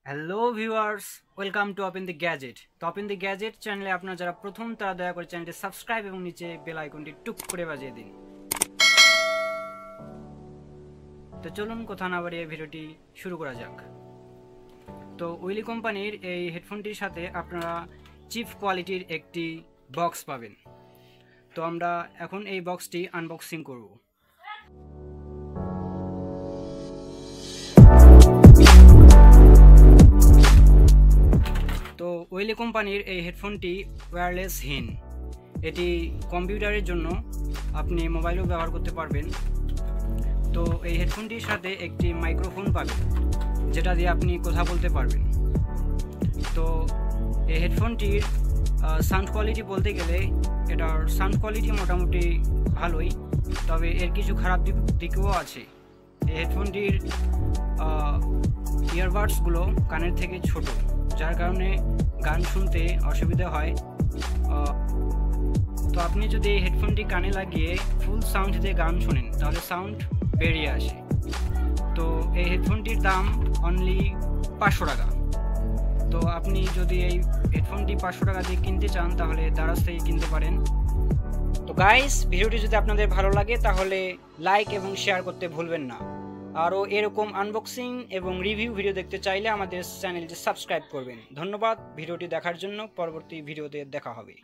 Hello viewers, welcome to অপ in the gadget. তো অপ ইন দি গ্যাজেট চ্যানেলে আপনারা যারা প্রথম তারা দয়া করে চ্যানেলটি সাবস্ক্রাইব এবং নিচে বেল আইকনটি টুক করে বাজিয়ে দিন। তো চলুন কথা না বাড়িয়ে ভিডিওটি শুরু করা যাক। তো ওয়েলি কোম্পানির এই হেডফোনটির সাথে আপনারা চিপ কোয়ালিটির একটি বক্স পাবেন। তো আমরা এখন এই বক্সটি আনবক্সিং করব। তো ওয়েলি কোম্পানির এই হেডফোনটি ওয়্যারলেসহীন। এটি কম্পিউটারের জন্য, আপনি মোবাইলেও ব্যবহার করতে পারবেন। তো এই হেডফোনটির সাথে একটি মাইক্রোফোন পাবেন, যেটা দিয়ে আপনি কথা বলতে পারবেন। তো এই হেডফোনটির সাউন্ড কোয়ালিটি বলতে গেলে এটার সাউন্ড কোয়ালিটি মোটামুটি ভালোই, তবে এর কিছু খারাপ দিকও আছে। এই হেডফোনটির ইয়ারবাডসগুলো কানের থেকে ছোট, যার কারণে গান শুনতে অসুবিধা হয়। তো আপনি যদি এই হেডফোনটি কানে লাগিয়ে ফুল সাউন্ড দিয়ে গান শোনেন তাহলে সাউন্ড বেরিয়ে আসে। তো এই হেডফোনটির দাম অনলি 500 টাকা। তো আপনি যদি এই হেডফোনটি 500 টাকা দিয়ে কিনতে চান তাহলে দারাজ থেকে কিনতে পারেন। তো গাইস, ভিডিওটি যদি আপনাদের ভালো লাগে তাহলে লাইক এবং শেয়ার করতে ভুলবেন না। আরও এরকম আনবক্সিং এবং রিভিউ ভিডিও দেখতে চাইলে আমাদের চ্যানেলটি সাবস্ক্রাইব করবেন। ধন্যবাদ ভিডিওটি দেখার জন্য। পরবর্তী ভিডিওতে দেখা হবে।